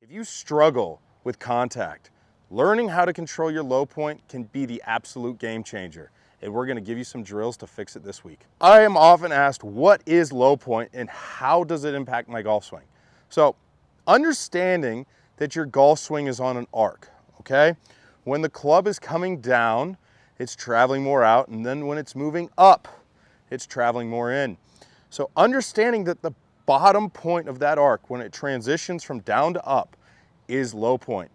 If you struggle with contact, learning how to control your low point can be the absolute game changer. And we're going to give you some drills to fix it this week. I am often asked, what is low point and how does it impact my golf swing? So understanding that your golf swing is on an arc, okay? When the club is coming down, it's traveling more out, and then when it's moving up, it's traveling more in. So understanding that the bottom point of that arc, when it transitions from down to up, is low point.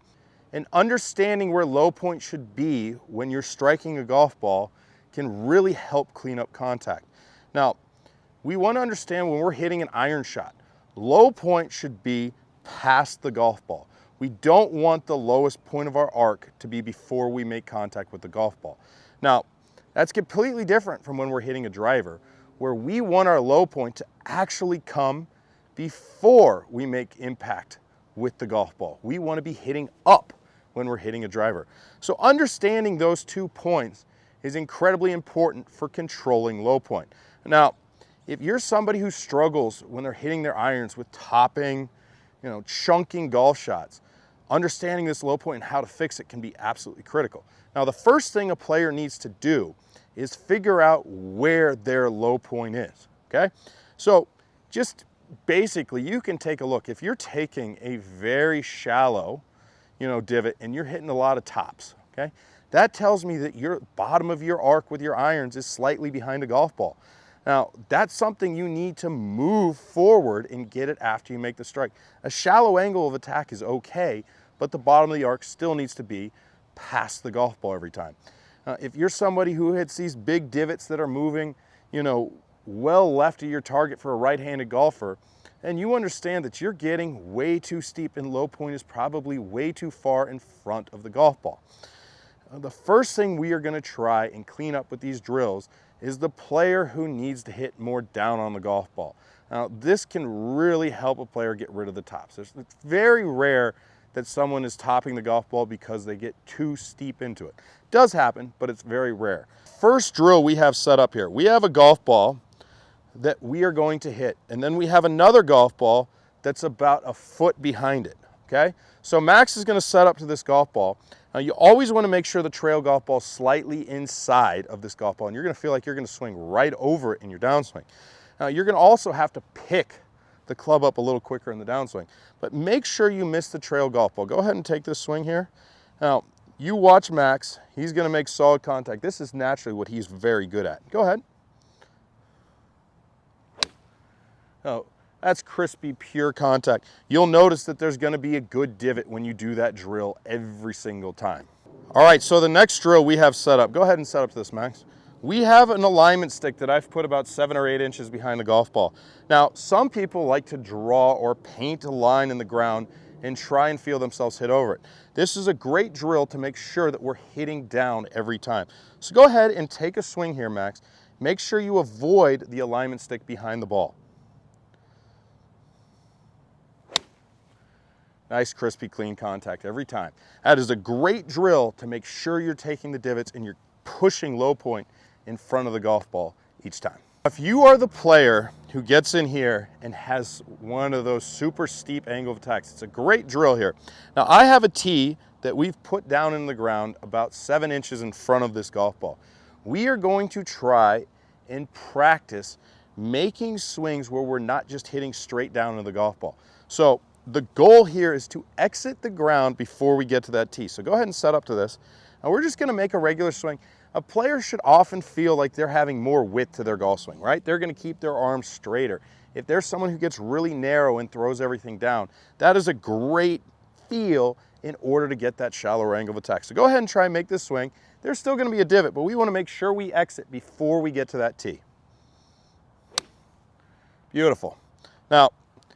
And understanding where low point should be when you're striking a golf ball can really help clean up contact. Now, we want to understand when we're hitting an iron shot, low point should be past the golf ball. We don't want the lowest point of our arc to be before we make contact with the golf ball. Now, that's completely different from when we're hitting a driver, where we want our low point to actually come before we make impact with the golf ball. We want to be hitting up when we're hitting a driver. So understanding those 2 points is incredibly important for controlling low point. Now, if you're somebody who struggles when they're hitting their irons with topping, chunking golf shots, understanding this low point and how to fix it can be absolutely critical. Now, the first thing a player needs to do is figure out where their low point is, okay? So just basically, you can take a look. If you're taking a very shallow, divot and you're hitting a lot of tops, okay? That tells me that your bottom of your arc with your irons is slightly behind a golf ball. Now, that's something you need to move forward and get it after you make the strike. A shallow angle of attack is okay, but the bottom of the arc still needs to be past the golf ball every time. If you're somebody who hits these big divots that are moving, well left of your target for a right-handed golfer, and you understand that you're getting way too steep and low point is probably way too far in front of the golf ball. The first thing we are going to try and clean up with these drills is the player who needs to hit more down on the golf ball. Now, this can really help a player get rid of the tops. It's very rare that someone is topping the golf ball because they get too steep into it. It does happen, but it's very rare. First drill we have set up here, we have a golf ball that we are going to hit, and then we have another golf ball that's about a foot behind it, okay? So Max is going to set up to this golf ball. Now, you always want to make sure the trail golf ball is slightly inside of this golf ball, and you're going to feel like you're going to swing right over it in your downswing. Now, you're going to also have to pick the club up a little quicker in the downswing, but make sure you miss the trail golf ball. Go ahead and take this swing here. Now, you watch Max. He's going to make solid contact. This is naturally what he's very good at. Go ahead. Oh, that's crispy, pure contact. You'll notice that there's going to be a good divot when you do that drill every single time. All right, so the next drill we have set up. Go ahead and set up this, Max. We have an alignment stick that I've put about 7 or 8 inches behind the golf ball. Now, some people like to draw or paint a line in the ground and try and feel themselves hit over it. This is a great drill to make sure that we're hitting down every time. So go ahead and take a swing here, Max. Make sure you avoid the alignment stick behind the ball. Nice, crispy, clean contact every time. That is a great drill to make sure you're taking the divots and you're pushing low point in front of the golf ball each time. If you are the player who gets in here and has one of those super steep angle of attacks, it's a great drill here. Now, I have a tee that we've put down in the ground about 7 inches in front of this golf ball. We are going to try and practice making swings where we're not just hitting straight down into the golf ball. So the goal here is to exit the ground before we get to that tee. So go ahead and set up to this. Now we're just going to make a regular swing. A player should often feel like they're having more width to their golf swing, right? They're going to keep their arms straighter. If there's someone who gets really narrow and throws everything down, that is a great feel in order to get that shallower angle of attack. So go ahead and try and make this swing. There's still going to be a divot, but we want to make sure we exit before we get to that tee. Beautiful. Now,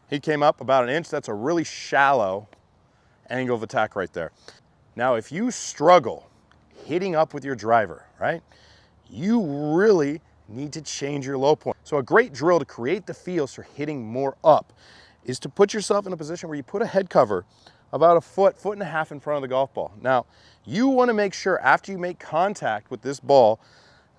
he came up about 1 inch. That's a really shallow angle of attack right there. Now, if you struggle hitting up with your driver, right, you really need to change your low point. So a great drill to create the feels for hitting more up is to put yourself in a position where you put a head cover about a foot, 1.5 feet in front of the golf ball. Now, you want to make sure after you make contact with this ball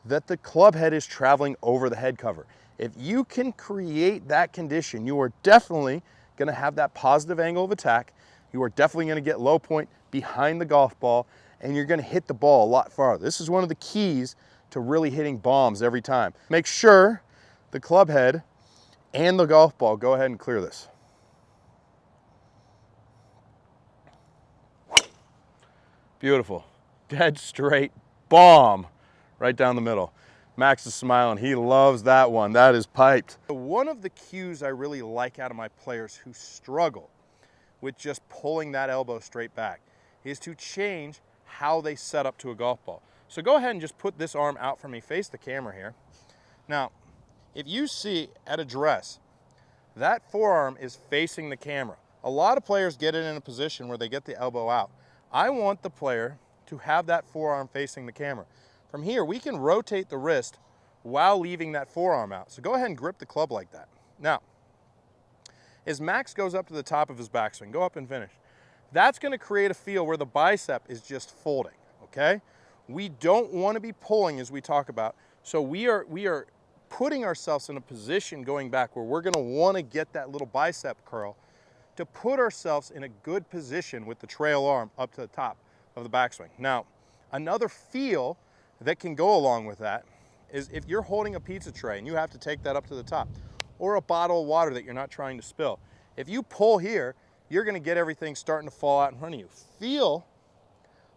that the club head is traveling over the head cover. If you can create that condition, you are definitely going to have that positive angle of attack. you are definitely going to get low point behind the golf ball, and you're going to hit the ball a lot farther. This is one of the keys to really hitting bombs every time. Make sure the club head and the golf ball, go ahead and clear this. Beautiful. Dead straight bomb right down the middle. Max is smiling. He loves that one. That is piped. One of the cues I really like out of my players who struggle with just pulling that elbow straight back is to change how they set up to a golf ball. So go ahead and just put this arm out for me. Face the camera here. Now, if you see at address, that forearm is facing the camera. A lot of players get it in a position where they get the elbow out. I want the player to have that forearm facing the camera. From here, we can rotate the wrist while leaving that forearm out. So go ahead and grip the club like that. Now, as Max goes up to the top of his backswing, go up and finish. That's going to create a feel where the bicep is just folding, okay? We don't want to be pulling as we talk about. So we are putting ourselves in a position going back where we're going to want to get that little bicep curl to put ourselves in a good position with the trail arm up to the top of the backswing. Now, another feel that can go along with that is if you're holding a pizza tray and you have to take that up to the top, or a bottle of water that you're not trying to spill. If you pull here, you're going to get everything starting to fall out in front of you. Feel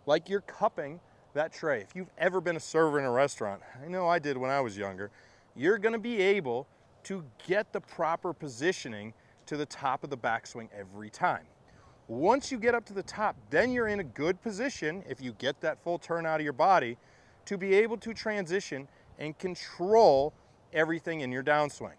like you're cupping that tray. If you've ever been a server in a restaurant, I know I did when I was younger, you're going to be able to get the proper positioning to the top of the backswing every time. Once you get up to the top, then you're in a good position, if you get that full turn out of your body, to be able to transition and control everything in your downswing.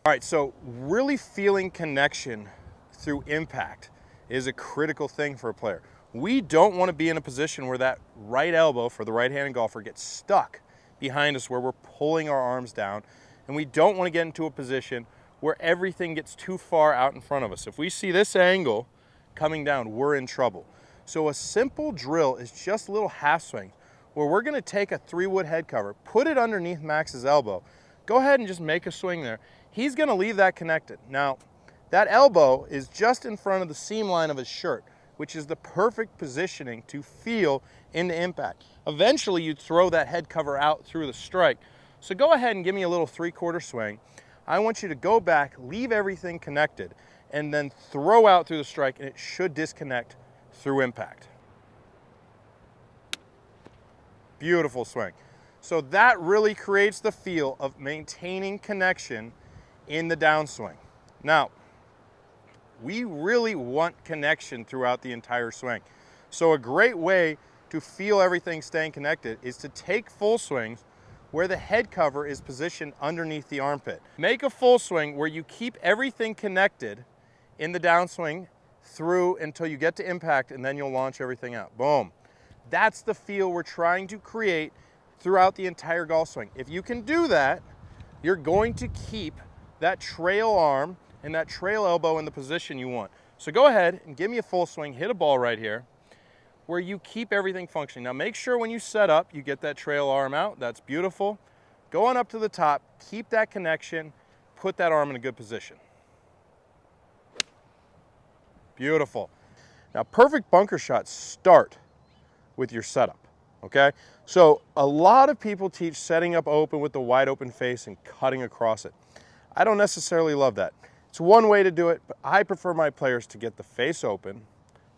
All right, so really feeling connection through impact is a critical thing for a player. We don't want to be in a position where that right elbow for the right-handed golfer gets stuck behind us where we're pulling our arms down, and we don't want to get into a position where everything gets too far out in front of us. If we see this angle coming down, we're in trouble. So a simple drill is just a little half swing where we're going to take a 3-wood head cover, put it underneath Max's elbow, go ahead and just make a swing there. He's going to leave that connected. Now, that elbow is just in front of the seam line of his shirt, which is the perfect positioning to feel into impact. Eventually, you'd throw that head cover out through the strike. So go ahead and give me a little 3/4 swing. I want you to go back, leave everything connected, and then throw out through the strike, and it should disconnect through impact. Beautiful swing. So that really creates the feel of maintaining connection in the downswing. Now, we really want connection throughout the entire swing. So a great way to feel everything staying connected is to take full swings where the head cover is positioned underneath the armpit. Make a full swing where you keep everything connected in the downswing through until you get to impact, and then you'll launch everything out. Boom. That's the feel we're trying to create throughout the entire golf swing. If you can do that, you're going to keep that trail arm and that trail elbow in the position you want. So go ahead and give me a full swing, hit a ball right here, where you keep everything functioning. Now make sure when you set up, you get that trail arm out. That's beautiful. Go on up to the top, keep that connection, put that arm in a good position. Beautiful. Now perfect bunker shots start with your setup, okay? So a lot of people teach setting up open with the wide open face and cutting across it. I don't necessarily love that. It's one way to do it, but I prefer my players to get the face open,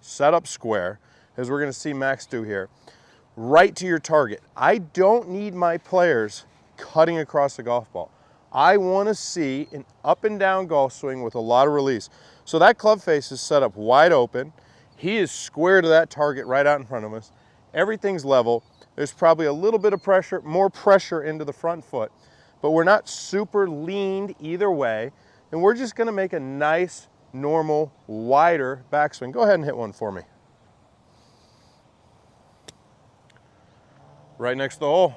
set up square, as we're going to see Max do here, right to your target. I don't need my players cutting across the golf ball. I want to see an up and down golf swing with a lot of release. So that club face is set up wide open. He is square to that target right out in front of us. Everything's level. There's probably a little bit of pressure, more pressure into the front foot, but we're not super leaned either way. And we're just going to make a nice, normal, wider backswing. Go ahead and hit one for me. Right next to the hole.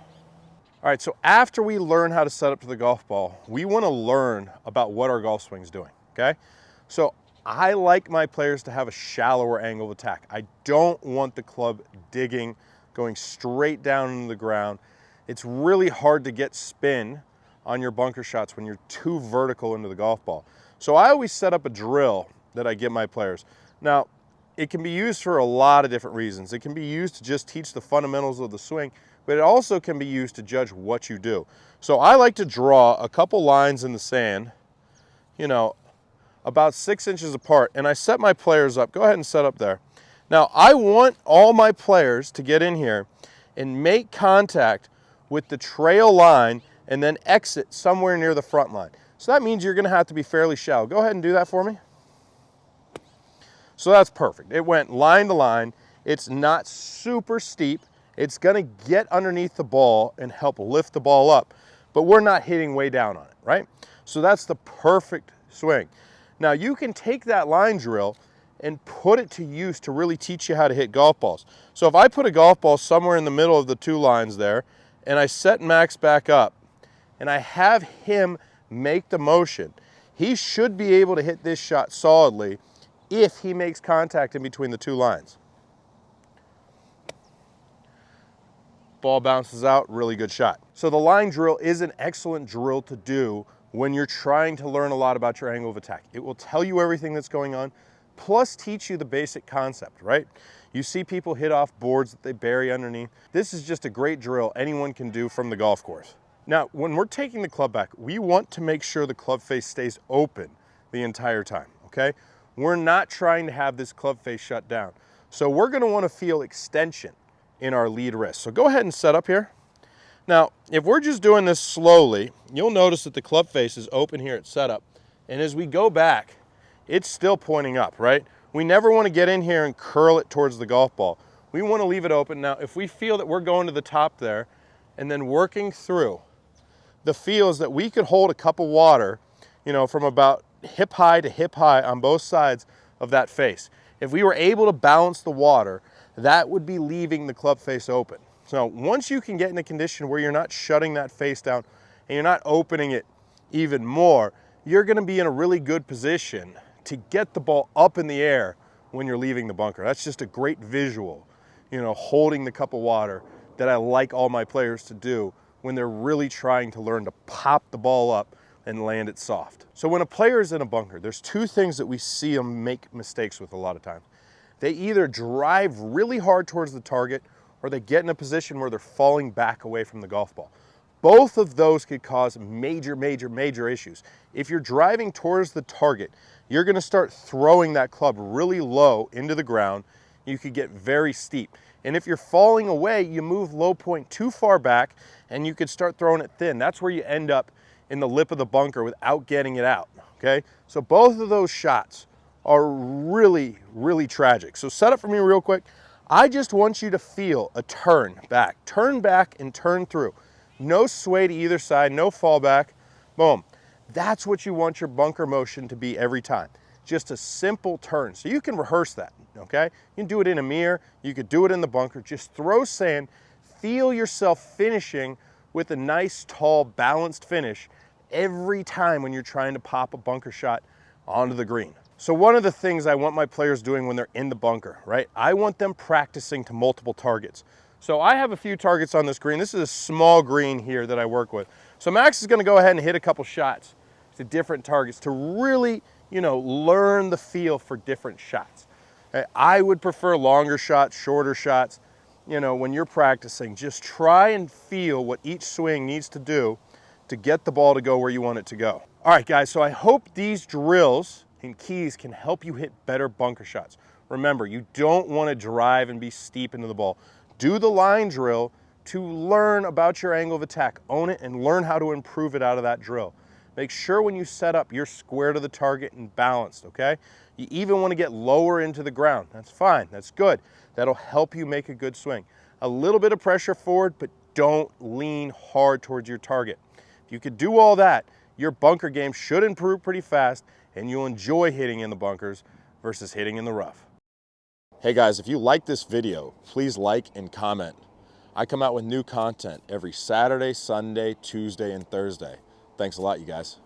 All right, so after we learn how to set up to the golf ball, we want to learn about what our golf swing's doing, okay? So I like my players to have a shallower angle of attack. I don't want the club digging, going straight down into the ground. It's really hard to get spin on your bunker shots when you're too vertical into the golf ball. So I always set up a drill that I give my players. Now, it can be used for a lot of different reasons. It can be used to just teach the fundamentals of the swing, but it also can be used to judge what you do. So I like to draw a couple lines in the sand, you know, about 6 inches apart, and I set my players up. Go ahead and set up there. Now I want all my players to get in here and make contact with the trail line and then exit somewhere near the front line. So that means you're gonna have to be fairly shallow. Go ahead and do that for me. So that's perfect. It went line to line. It's not super steep. It's gonna get underneath the ball and help lift the ball up, but we're not hitting way down on it, right? So that's the perfect swing. Now you can take that line drill and put it to use to really teach you how to hit golf balls. So if I put a golf ball somewhere in the middle of the two lines there, and I set Max back up, and I have him make the motion, he should be able to hit this shot solidly if he makes contact in between the two lines. Ball bounces out, really good shot. So the line drill is an excellent drill to do when you're trying to learn a lot about your angle of attack. It will tell you everything that's going on, plus teach you the basic concept, right? You see people hit off boards that they bury underneath. This is just a great drill anyone can do from the golf course. Now, when we're taking the club back, we want to make sure the club face stays open the entire time, okay? We're not trying to have this club face shut down. So we're gonna wanna feel extension in our lead wrist. So go ahead and set up here. Now, if we're just doing this slowly, you'll notice that the club face is open here at setup. And as we go back, it's still pointing up, right? We never wanna get in here and curl it towards the golf ball. We wanna leave it open. Now, if we feel that we're going to the top there and then working through, the feel is that we could hold a cup of water, you know, from about hip high to hip high on both sides of that face. If we were able to balance the water, that would be leaving the club face open. So once you can get in a condition where you're not shutting that face down and you're not opening it even more, you're gonna be in a really good position to get the ball up in the air when you're leaving the bunker. That's just a great visual, you know, holding the cup of water that I like all my players to do when they're really trying to learn to pop the ball up and land it soft. So when a player is in a bunker, there's two things that we see them make mistakes with a lot of times. They either drive really hard towards the target or they get in a position where they're falling back away from the golf ball. Both of those could cause major, major, major issues. If you're driving towards the target, you're gonna start throwing that club really low into the ground. You could get very steep. And if you're falling away, you move low point too far back and you could start throwing it thin. That's where you end up in the lip of the bunker without getting it out, okay? So both of those shots are really, really tragic. So set up for me real quick. I just want you to feel a turn back and turn through. No sway to either side, no fall back, boom. That's what you want your bunker motion to be every time. Just a simple turn. So you can rehearse that, okay? You can do it in a mirror, you could do it in the bunker. Just throw sand, feel yourself finishing with a nice, tall, balanced finish every time when you're trying to pop a bunker shot onto the green. So one of the things I want my players doing when they're in the bunker, right? I want them practicing to multiple targets. So I have a few targets on this green. This is a small green here that I work with. So Max is gonna go ahead and hit a couple shots to different targets to really, you know, learn the feel for different shots. I would prefer longer shots, shorter shots. You know, when you're practicing, just try and feel what each swing needs to do to get the ball to go where you want it to go. All right, guys, so I hope these drills and keys can help you hit better bunker shots. Remember, you don't want to drive and be steep into the ball. Do the line drill to learn about your angle of attack. Own it and learn how to improve it out of that drill. Make sure when you set up, you're square to the target and balanced, okay? You even want to get lower into the ground. That's fine, that's good. That'll help you make a good swing. A little bit of pressure forward, but don't lean hard towards your target. If you could do all that, your bunker game should improve pretty fast and you'll enjoy hitting in the bunkers versus hitting in the rough. Hey guys, if you like this video, please like and comment. I come out with new content every Saturday, Sunday, Tuesday, and Thursday. Thanks a lot, you guys.